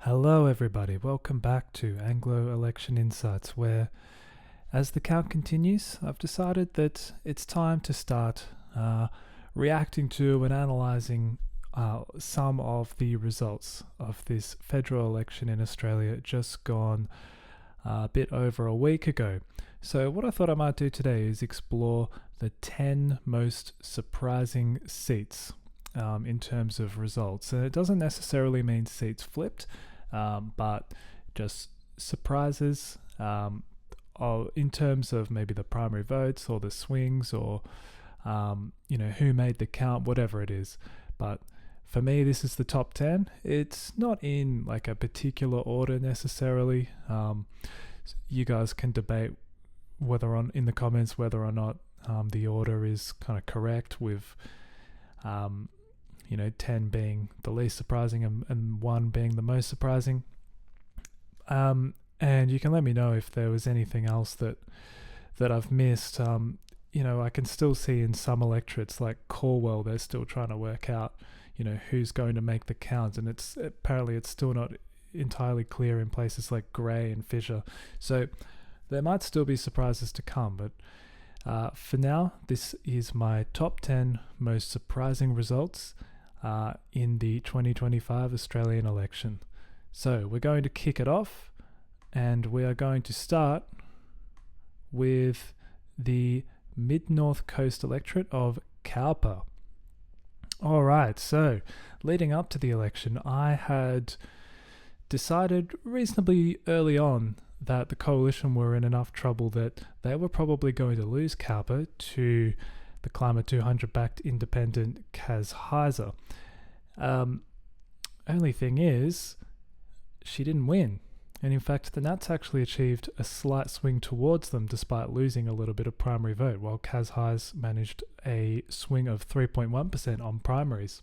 Hello, everybody. Welcome back to Anglo Election Insights, where, as the count continues, I've decided that it's time to start reacting to and analysing some of the results of this federal election in Australia just gone a bit over a week ago. So, what I thought I might do today is explore the 10 most surprising seats in terms of results. And it doesn't necessarily mean seats flipped, but just surprises in terms of maybe the primary votes or the swings or who made the count, whatever it is. But for me, this is the top 10. It's not in like a particular order necessarily. You guys can debate in the comments whether or not the order is kind of correct, with 10 being the least surprising and 1 being the most surprising. And you can let me know if there was anything else that I've missed. I can still see in some electorates like Cornwall, they're still trying to work out, who's going to make the count, and it's still not entirely clear in places like Grey and Fisher. So there might still be surprises to come, but for now, this is my top 10 most surprising results in the 2025 Australian election. So we're going to kick it off, and we are going to start with the Mid-North Coast electorate of Kalpa. Alright, so leading up to the election, I had decided reasonably early on that the coalition were in enough trouble that they were probably going to lose Kalpa to the Climate 200 backed independent Kaz Heiser. Only thing is, she didn't win. And in fact, the Nats actually achieved a slight swing towards them despite losing a little bit of primary vote, while Kaz Heiser managed a swing of 3.1% on primaries.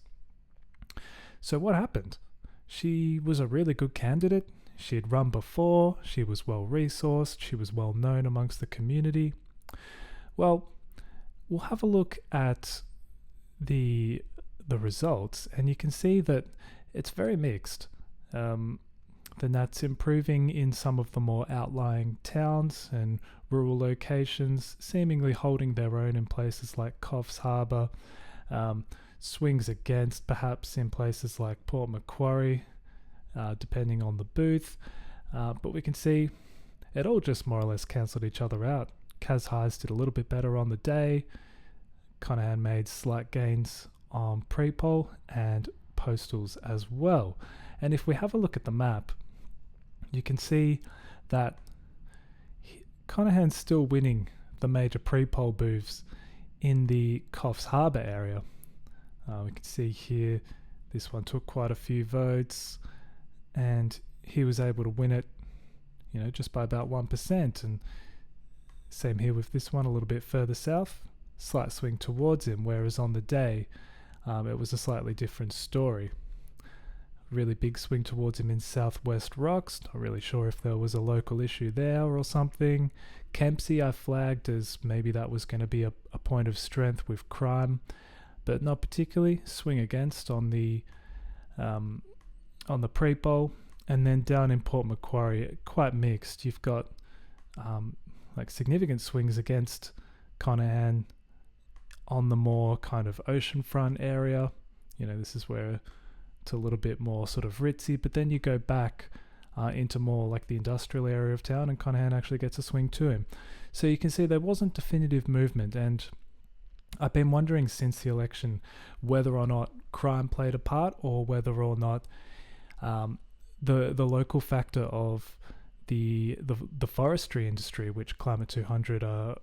So what happened? She was a really good candidate. She had run before, she was well resourced, she was well known amongst the community. Well, we'll have a look at the results, and you can see that it's very mixed. The Nats improving in some of the more outlying towns and rural locations, seemingly holding their own in places like Coffs Harbour. Swings against perhaps in places like Port Macquarie, depending on the booth. But we can see it all just more or less cancelled each other out. Kaz Heiser did a little bit better on the day. Conahan made slight gains on pre-poll and postals as well. And if we have a look at the map, you can see that Conahan's still winning the major pre-poll booths in the Coffs Harbour area. We can see here this one took quite a few votes, and he was able to win it, just by about 1%. And same here with this one, a little bit further south, slight swing towards him, whereas on the day it was a slightly different story. Really big swing towards him in Southwest Rocks. Not really sure if there was a local issue there or something. Kempsey I flagged as maybe that was going to be a point of strength with crime, but not particularly. Swing against on the pre-poll. And then down in Port Macquarie, quite mixed. You've got significant swings against Conahan on the more kind of oceanfront area. This is where it's a little bit more sort of ritzy, but then you go back into more like the industrial area of town, and Conahan actually gets a swing to him. So you can see there wasn't definitive movement, and I've been wondering since the election whether or not crime played a part, or whether or not the local factor of the forestry industry, which Climate 200 are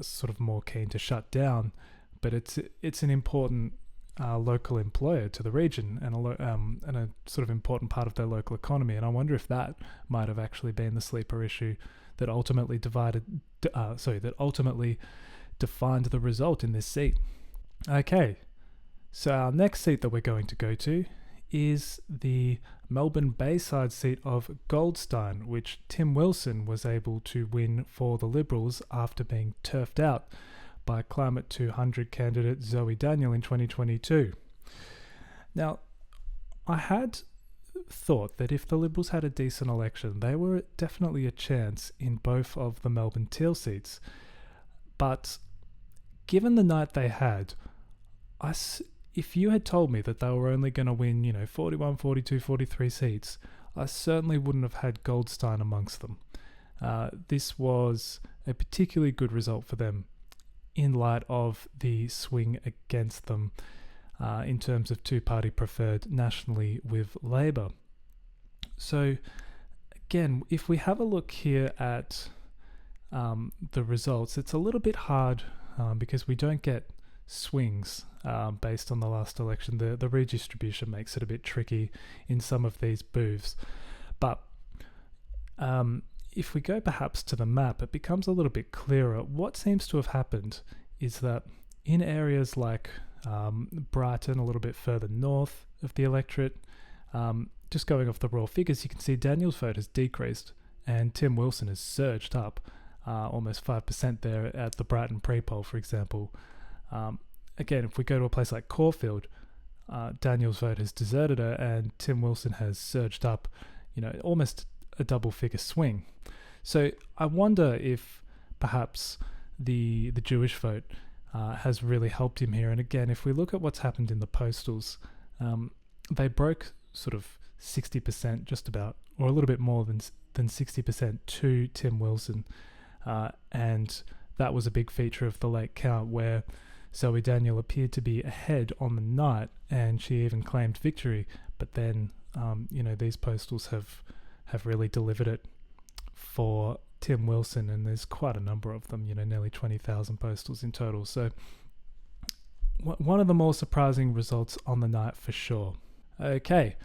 sort of more keen to shut down, but it's an important local employer to the region, and a sort of important part of their local economy. And I wonder if that might have actually been the sleeper issue that ultimately defined the result in this seat. Okay, so our next seat that we're going to go to is the Melbourne Bayside seat of Goldstein, which Tim Wilson was able to win for the Liberals after being turfed out by Climate 200 candidate Zoe Daniel in 2022. Now, I had thought that if the Liberals had a decent election, they were definitely a chance in both of the Melbourne Teal seats. But given the night they had, if you had told me that they were only going to win, 41, 42, 43 seats, I certainly wouldn't have had Goldstein amongst them. This was a particularly good result for them in light of the swing against them in terms of two-party preferred nationally with Labor. So again, if we have a look here at the results, it's a little bit hard because we don't get swings based on the last election. The redistribution makes it a bit tricky in some of these booths. But if we go perhaps to the map, it becomes a little bit clearer. What seems to have happened is that in areas like Brighton, a little bit further north of the electorate, just going off the raw figures, you can see Daniel's vote has decreased and Tim Wilson has surged up almost 5% there at the Brighton pre-poll, for example. Again, if we go to a place like Caulfield, Daniel's vote has deserted her and Tim Wilson has surged up, almost a double figure swing. So I wonder if perhaps the Jewish vote has really helped him here. And again, if we look at what's happened in the postals, they broke sort of 60%, just about, or a little bit more than 60% to Tim Wilson. And that was a big feature of the late count where Zoe Daniel appeared to be ahead on the night and she even claimed victory. But then, these postals have really delivered it for Tim Wilson, and there's quite a number of them, nearly 20,000 postals in total. So one of the more surprising results on the night for sure. Okay,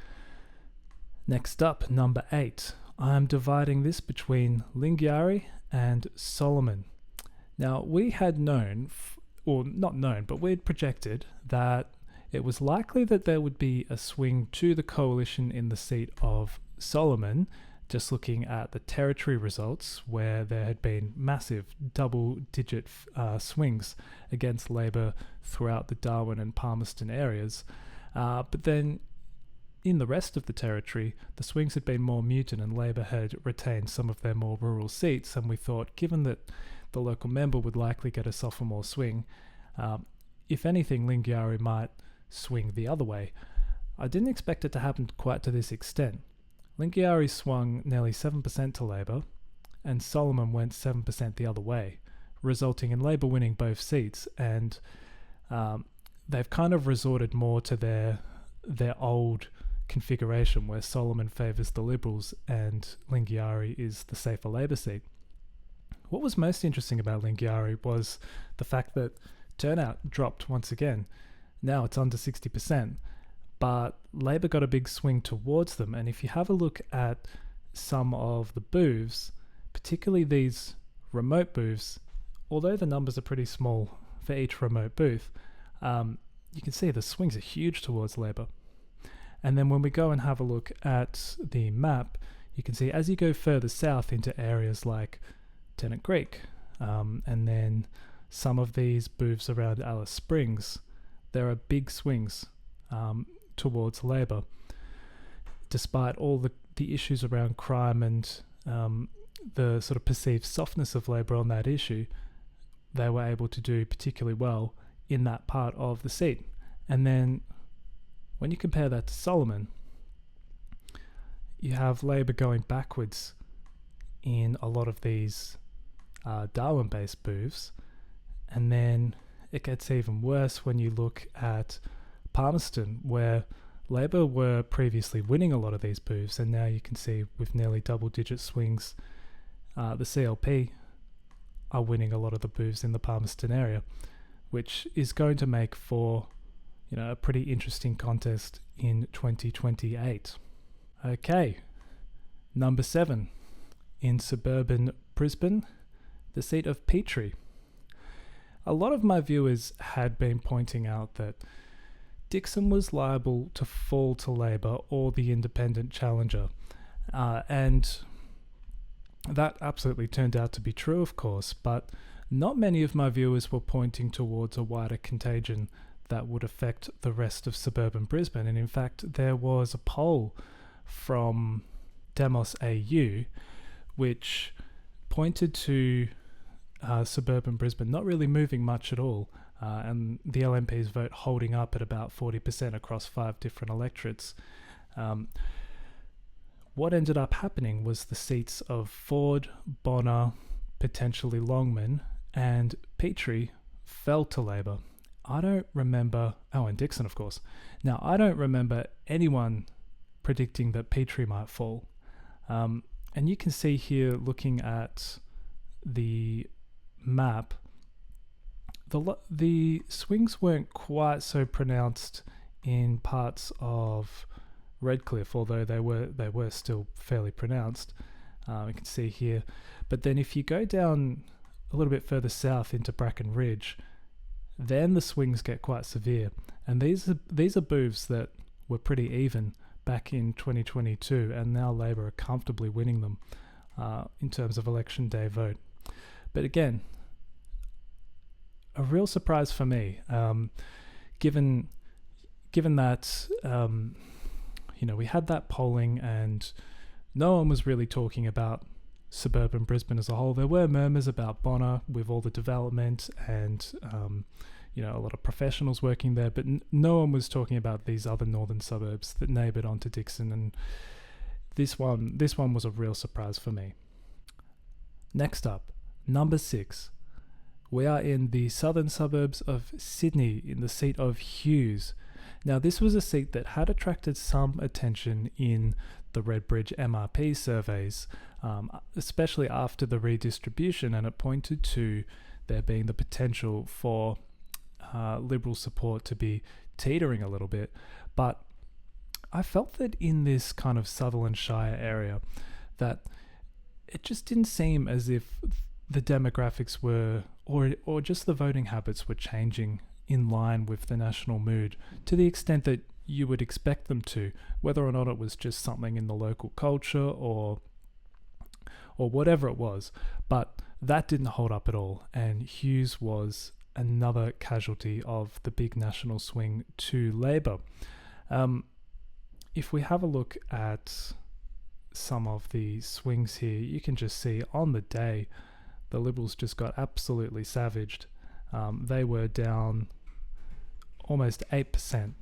next up, number 8. I'm dividing this between Lingiari and Solomon. Now, we had known, or not known, but we'd projected that it was likely that there would be a swing to the coalition in the seat of Solomon, just looking at the territory results where there had been massive double-digit swings against Labor throughout the Darwin and Palmerston areas. But then in the rest of the territory, the swings had been more muted and Labor had retained some of their more rural seats, and we thought, given that the local member would likely get a sophomore swing, if anything, Lingiari might swing the other way. I didn't expect it to happen quite to this extent. Lingiari swung nearly 7% to Labor, and Solomon went 7% the other way, resulting in Labor winning both seats, and they've kind of resorted more to their old configuration where Solomon favours the Liberals and Lingiari is the safer Labor seat. What was most interesting about Lingiari was the fact that turnout dropped once again. Now it's under 60%. But Labor got a big swing towards them, and if you have a look at some of the booths, particularly these remote booths, although the numbers are pretty small for each remote booth, you can see the swings are huge towards Labor. And then when we go and have a look at the map, you can see as you go further south into areas like Tennant Creek, and then some of these booths around Alice Springs, there are big swings towards Labor, despite all the issues around crime and the sort of perceived softness of Labor on that issue. They were able to do particularly well in that part of the seat. And then when you compare that to Solomon, you have Labor going backwards in a lot of these Darwin-based booths, and then it gets even worse when you look at Palmerston, where Labor were previously winning a lot of these booths, and now you can see with nearly double-digit swings, the CLP are winning a lot of the booths in the Palmerston area, which is going to make for a pretty interesting contest in 2028. Okay, number 7, in suburban Brisbane, the seat of Petrie. A lot of my viewers had been pointing out that Dixon was liable to fall to Labor or the independent challenger. And that absolutely turned out to be true, of course, but not many of my viewers were pointing towards a wider contagion that would affect the rest of suburban Brisbane. And in fact, there was a poll from Demos AU, which pointed to suburban Brisbane not really moving much at all, and the LNP's vote holding up at about 40% across 5 different electorates. What ended up happening was the seats of Ford, Bonner, potentially Longman, and Petrie fell to Labor. I don't remember... Oh, and Dixon, of course. Now, I don't remember anyone predicting that Petrie might fall. And you can see here, looking at the map, the swings weren't quite so pronounced in parts of Redcliffe, although they were still fairly pronounced. You can see here. But then if you go down a little bit further south into Bracken Ridge, then the swings get quite severe. And these are booths that were pretty even back in 2022, and now Labor are comfortably winning them in terms of election day vote. But again, a real surprise for me, given that we had that polling and no one was really talking about suburban Brisbane as a whole. There were murmurs about Bonner with all the development and a lot of professionals working there, but no one was talking about these other northern suburbs that neighboured onto Dixon, and this one was a real surprise for me. Next up, number 6. We are in the southern suburbs of Sydney, in the seat of Hughes. Now, this was a seat that had attracted some attention in the Redbridge MRP surveys, especially after the redistribution, and it pointed to there being the potential for Liberal support to be teetering a little bit. But I felt that in this kind of Sutherland Shire area, that it just didn't seem as if the demographics were, or just the voting habits were changing in line with the national mood to the extent that you would expect them to, whether or not it was just something in the local culture or whatever it was. But that didn't hold up at all, and Hughes was another casualty of the big national swing to Labor. If we have a look at some of the swings here, you can just see on the day the Liberals just got absolutely savaged. They were down almost 8%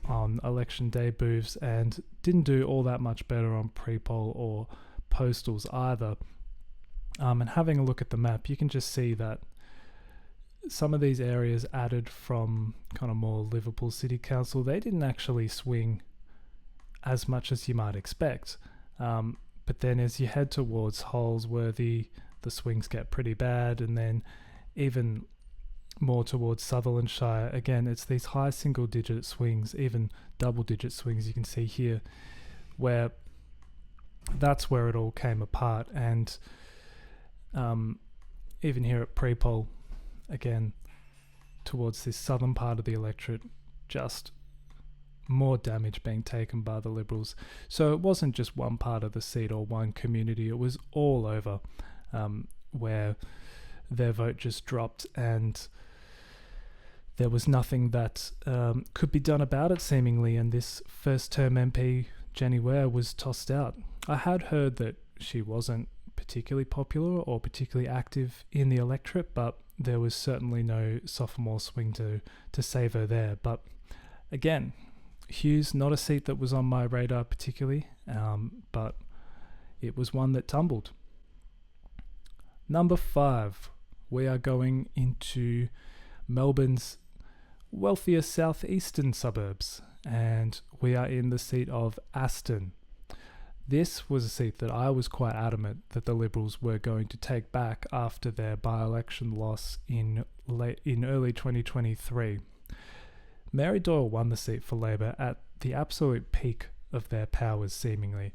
on election day booths and didn't do all that much better on pre-poll or postals either. And having a look at the map, you can just see that some of these areas added from kind of more Liverpool City Council, they didn't actually swing as much as you might expect. But then as you head towards Holsworthy, the swings get pretty bad, and then even more towards Sutherland Shire, again, it's these high single-digit swings, even double-digit swings you can see here, where that's where it all came apart. And even here at pre-poll, again, towards this southern part of the electorate, just more damage being taken by the Liberals. So it wasn't just one part of the seat or one community, it was all over, where their vote just dropped and there was nothing that could be done about it, seemingly, and this first-term MP, Jenny Ware, was tossed out. I had heard that she wasn't particularly popular or particularly active in the electorate, but there was certainly no sophomore swing to save her there. But again, Hughes, not a seat that was on my radar particularly, but it was one that tumbled. Number 5, we are going into Melbourne's wealthier southeastern suburbs, and we are in the seat of Aston. This was a seat that I was quite adamant that the Liberals were going to take back after their by-election loss in early 2023. Mary Doyle won the seat for Labor at the absolute peak of their powers, seemingly,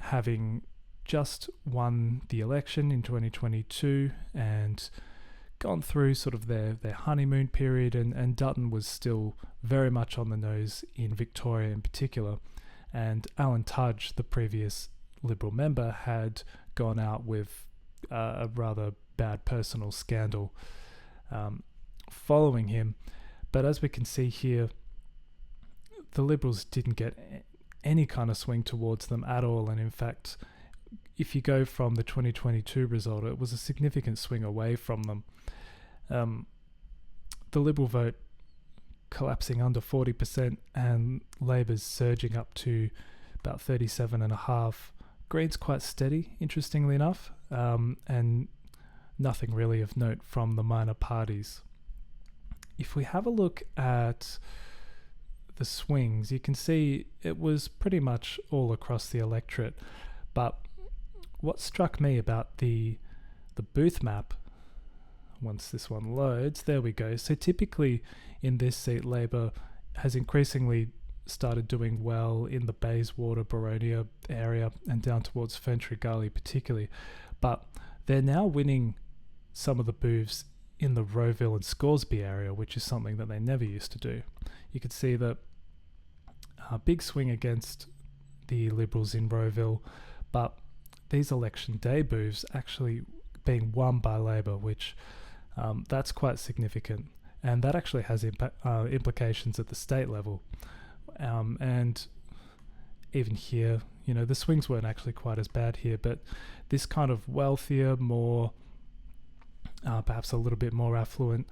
having just won the election in 2022 and gone through sort of their honeymoon period, and Dutton was still very much on the nose in Victoria in particular. And Alan Tudge, the previous Liberal member, had gone out with a rather bad personal scandal following him. But as we can see here, the Liberals didn't get any kind of swing towards them at all. And in fact, if you go from the 2022 result, it was a significant swing away from them. The Liberal vote collapsing under 40% and Labor's surging up to about 37.5%. Green's quite steady, interestingly enough, and nothing really of note from the minor parties. If we have a look at the swings, you can see it was pretty much all across the electorate. But what struck me about the booth map, once this one loads, there we go. So typically in this seat, Labor has increasingly started doing well in the Bayswater, Boronia area and down towards Ferntree Gully particularly. But they're now winning some of the booths in the Rowville and Scoresby area, which is something that they never used to do. You could see that a big swing against the Liberals in Rowville, but these election day booths actually being won by Labor, which that's quite significant, and that actually has implications at the state level. And even here, the swings weren't actually quite as bad here, but this kind of wealthier, more perhaps a little bit more affluent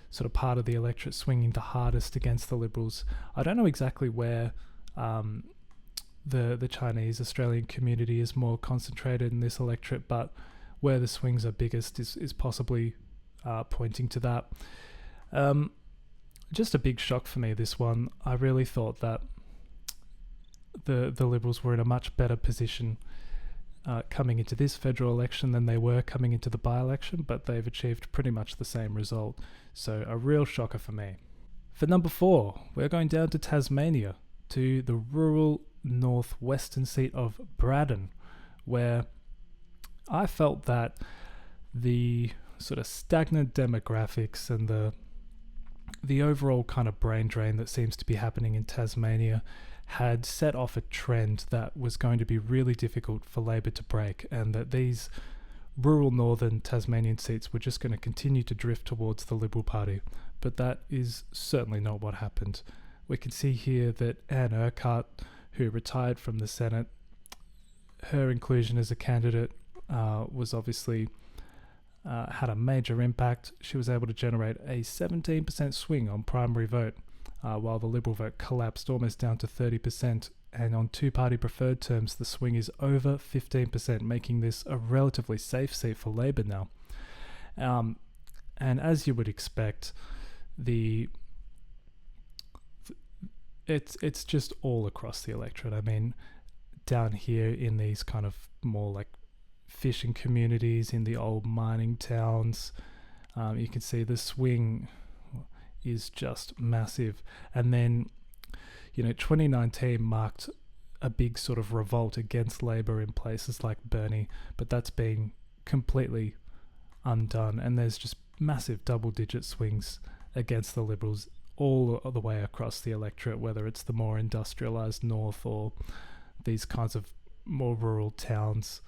sort of part of the electorate swinging the hardest against the Liberals. I don't know exactly where the Chinese Australian community is more concentrated in this electorate, but where the swings are biggest is possibly pointing to that. Just a big shock for me, this one. I really thought that the Liberals were in a much better position coming into this federal election than they were coming into the by-election, but they've achieved pretty much the same result. So a real shocker for me. For number 4, we're going down to Tasmania, to the rural northwestern seat of Braden, where I felt that the sort of stagnant demographics and the overall kind of brain drain that seems to be happening in Tasmania had set off a trend that was going to be really difficult for Labor to break, and that these rural northern Tasmanian seats were just going to continue to drift towards the Liberal Party. But that is certainly not what happened. We can see here that Anne Urquhart, who retired from the Senate, her inclusion as a candidate was obviously had a major impact. She was able to generate a 17% swing on primary vote, while the Liberal vote collapsed almost down to 30%. And on two-party preferred terms, the swing is over 15%, making this a relatively safe seat for Labor now. And as you would expect, it's just all across the electorate. I mean, down here in these kind of more like fishing communities, in the old mining towns, you can see the swing is just massive. And then 2019 marked a big sort of revolt against Labor in places like Burnie, but that's been completely undone, and there's just massive double-digit swings against the Liberals all the way across the electorate, whether it's the more industrialised north or these kinds of more rural towns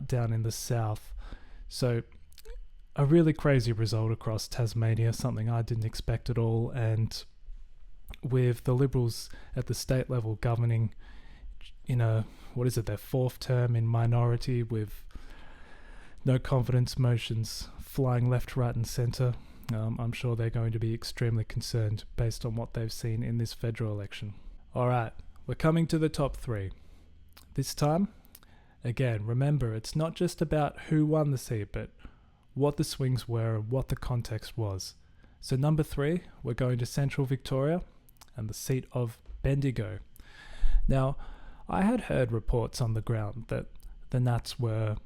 down in the south. So a really crazy result across Tasmania, something I didn't expect at all. And with the Liberals at the state level governing in their fourth term in minority, with no confidence motions flying left, right and centre, I'm sure they're going to be extremely concerned based on what they've seen in this federal election. All right, we're coming to the top 3. This time, again, remember, it's not just about who won the seat, but what the swings were and what the context was. So number 3, we're going to Central Victoria and the seat of Bendigo. Now, I had heard reports on the ground that the Nats were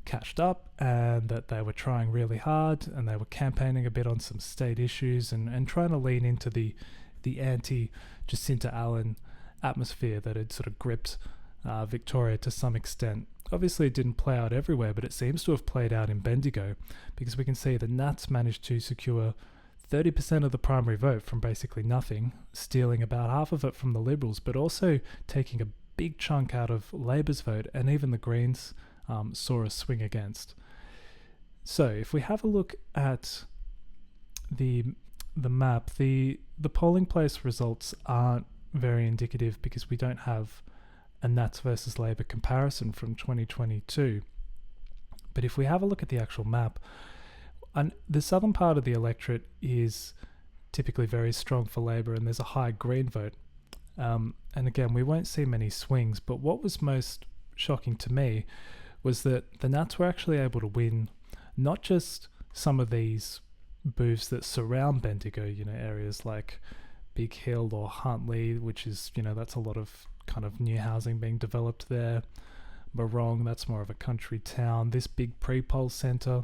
catched up and that they were trying really hard and they were campaigning a bit on some state issues and trying to lean into the anti-Jacinta Allen atmosphere that had sort of gripped Victoria to some extent. Obviously, it didn't play out everywhere, but it seems to have played out in Bendigo, because we can see the Nats managed to secure 30% of the primary vote from basically nothing, stealing about half of it from the Liberals, but also taking a big chunk out of Labor's vote, and even the Greens saw a swing against. So if we have a look at the map, the polling place results aren't very indicative because we don't have a Nats versus Labor comparison from 2022. But if we have a look at the actual map, and the southern part of the electorate is typically very strong for Labor, and there's a high Green vote. And again, we won't see many swings, but what was most shocking to me was that the Nats were actually able to win not just some of these booths that surround Bendigo, areas like Big Hill or Huntley, which is, that's a lot of kind of new housing being developed there. Morong, that's more of a country town. This big pre-poll centre,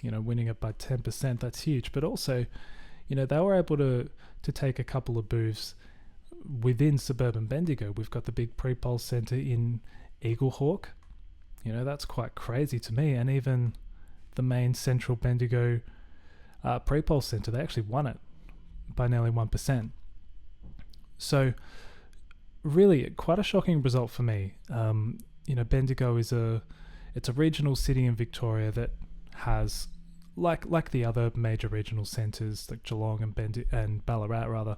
winning it by 10%, that's huge. But also, they were able to take a couple of booths within suburban Bendigo. We've got the big pre-poll centre in Eaglehawk. That's quite crazy to me. And even the main central Bendigo pre-poll centre, they actually won it by nearly 1%. So really quite a shocking result for me. Bendigo is it's a regional city in Victoria that has, like the other major regional centres like Geelong and Ballarat rather,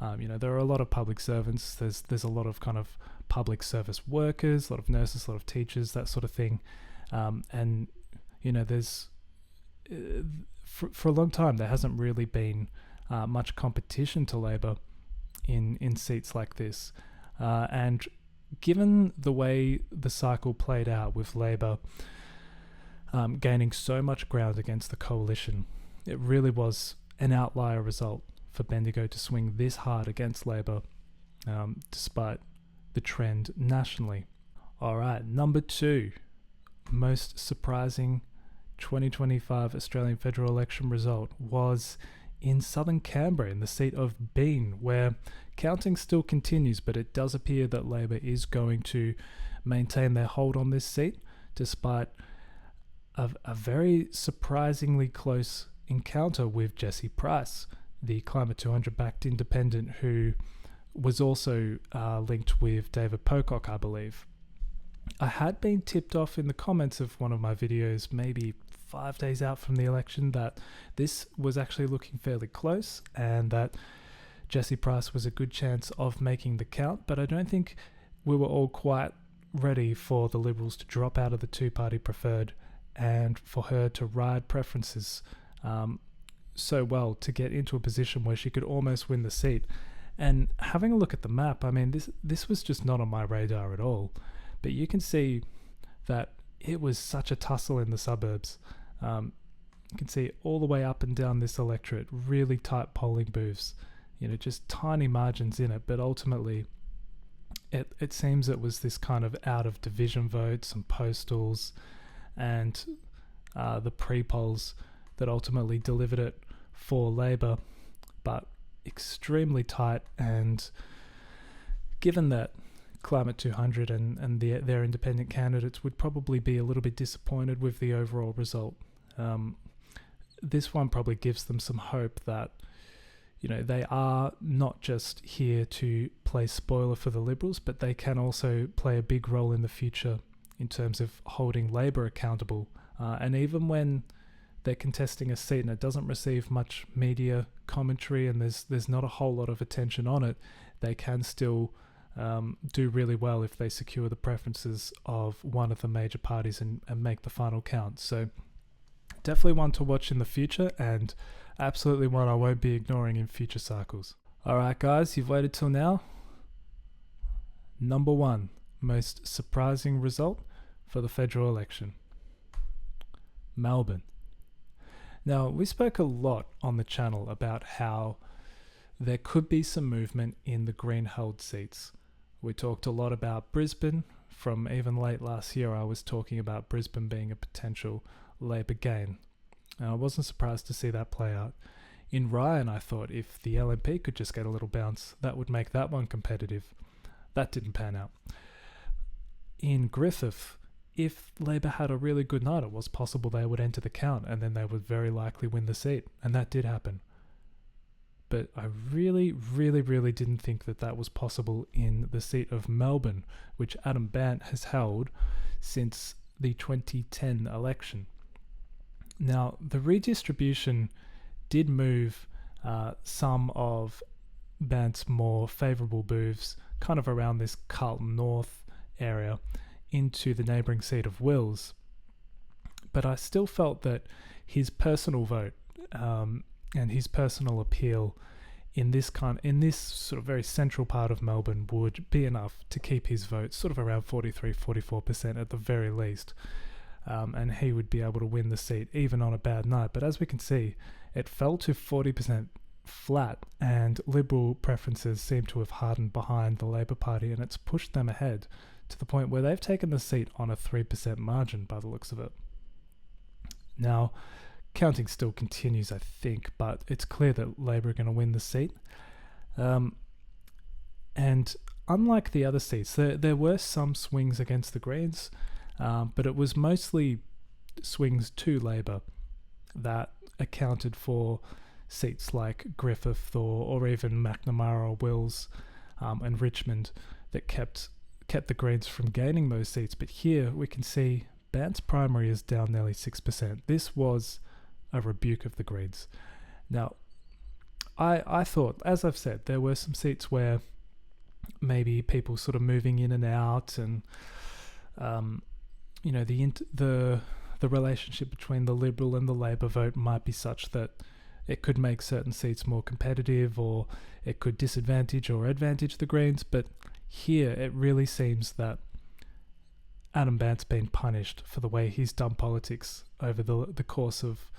there are a lot of public servants. There's a lot of kind of public service workers, a lot of nurses, a lot of teachers, that sort of thing. And there's for a long time there hasn't really been much competition to Labor in seats like this. And given the way the cycle played out with Labor gaining so much ground against the coalition, it really was an outlier result for Bendigo to swing this hard against Labor, despite the trend nationally. All right, number 2, most surprising 2025 Australian federal election result was in southern Canberra, in the seat of Bean, where counting still continues, but it does appear that Labor is going to maintain their hold on this seat, despite a very surprisingly close encounter with Jesse Price, the Climate 200 backed independent, who was also linked with David Pocock, I believe. I had been tipped off in the comments of one of my videos, maybe 5 days out from the election, that this was actually looking fairly close and that Jesse Price was a good chance of making the count, but I don't think we were all quite ready for the Liberals to drop out of the two-party preferred and for her to ride preferences so well to get into a position where she could almost win the seat. And having a look at the map, I mean, this was just not on my radar at all. But you can see that it was such a tussle in the suburbs. You can see all the way up and down this electorate, really tight polling booths, just tiny margins in it. But ultimately, it seems it was this kind of out of division vote, some postals, and the pre-polls that ultimately delivered it for Labor, but extremely tight. And given that Climate 200 and their independent candidates would probably be a little bit disappointed with the overall result, this one probably gives them some hope that they are not just here to play spoiler for the Liberals, but they can also play a big role in the future in terms of holding Labor accountable. And even when they're contesting a seat and it doesn't receive much media commentary and there's not a whole lot of attention on it, they can still do really well if they secure the preferences of one of the major parties and make the final count. So definitely one to watch in the future, and absolutely one I won't be ignoring in future cycles. Alright guys, you've waited till now. Number 1, most surprising result for the federal election. Melbourne. Now, we spoke a lot on the channel about how there could be some movement in the green-held seats. We talked a lot about Brisbane. From even late last year, I was talking about Brisbane being a potential Labor gain. I wasn't surprised to see that play out. In Ryan, I thought if the LNP could just get a little bounce, that would make that one competitive. That didn't pan out. In Griffith, if Labor had a really good night, it was possible they would enter the count and then they would very likely win the seat. And that did happen. But I really, really, really didn't think that was possible in the seat of Melbourne, which Adam Bant has held since the 2010 election. Now, the redistribution did move some of Bant's more favourable moves, kind of around this Carlton North area, into the neighbouring seat of Wills. But I still felt that his personal vote and his personal appeal in this sort of very central part of Melbourne would be enough to keep his vote sort of around 43-44% at the very least. And he would be able to win the seat even on a bad night. But as we can see, it fell to 40% flat, and Liberal preferences seem to have hardened behind the Labor Party, and it's pushed them ahead to the point where they've taken the seat on a 3% margin by the looks of it. Now, counting still continues, I think, but it's clear that Labor are going to win the seat. And unlike the other seats, there were some swings against the Greens, but it was mostly swings to Labor that accounted for seats like Griffith or even McNamara or Wills and Richmond that kept the Greens from gaining those seats. But here we can see Bant's primary is down nearly 6%. This was a rebuke of the Greens. Now, I thought, as I've said, there were some seats where maybe people sort of moving in and out, and the relationship between the Liberal and the Labor vote might be such that it could make certain seats more competitive, or it could disadvantage or advantage the Greens. But here it really seems that Adam Bant's been punished for the way he's done politics over the course of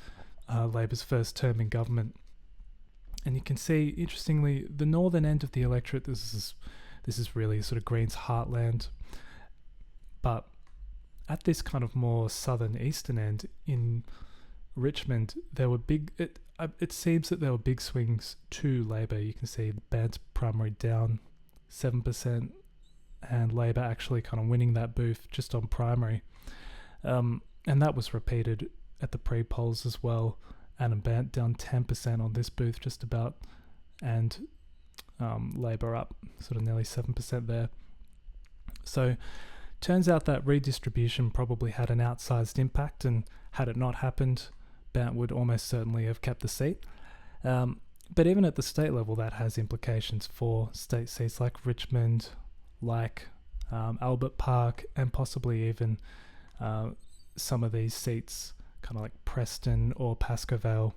Labor's first term in government. And you can see, interestingly, the northern end of the electorate, this is really sort of Greens' heartland. But at this kind of more southern eastern end in Richmond, there were it seems that there were big swings to Labor. You can see Bant's primary down 7%, and Labor actually kind of winning that booth just on primary. And that was repeated at the pre-polls as well. Adam Bant down 10% on this booth just about, and Labor up sort of nearly 7% there. So turns out that redistribution probably had an outsized impact, and had it not happened, Bant would almost certainly have kept the seat. But even at the state level, that has implications for state seats like Richmond, like Albert Park, and possibly even some of these seats, kind of like Preston or Pascoe Vale,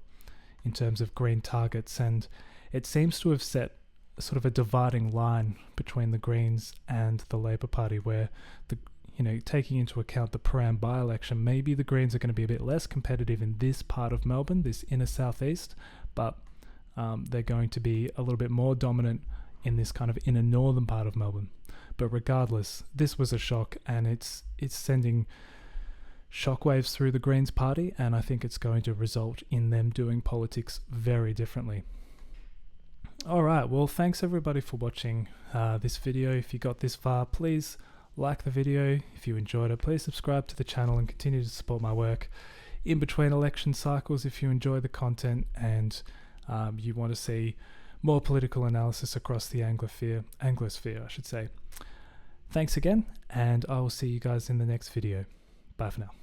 in terms of Green targets. And it seems to have set sort of a dividing line between the Greens and the Labor Party, where taking into account the Param by-election, maybe the Greens are going to be a bit less competitive in this part of Melbourne, this inner southeast, but they're going to be a little bit more dominant in this kind of inner northern part of Melbourne. But regardless, this was a shock, and it's sending shockwaves through the Greens party, and I think it's going to result in them doing politics very differently. Alright, well, thanks everybody for watching this video. If you got this far, please like the video. If you enjoyed it, please subscribe to the channel and continue to support my work in between election cycles if you enjoy the content and you want to see more political analysis across the Anglosphere, I should say. Thanks again, and I will see you guys in the next video. Bye for now.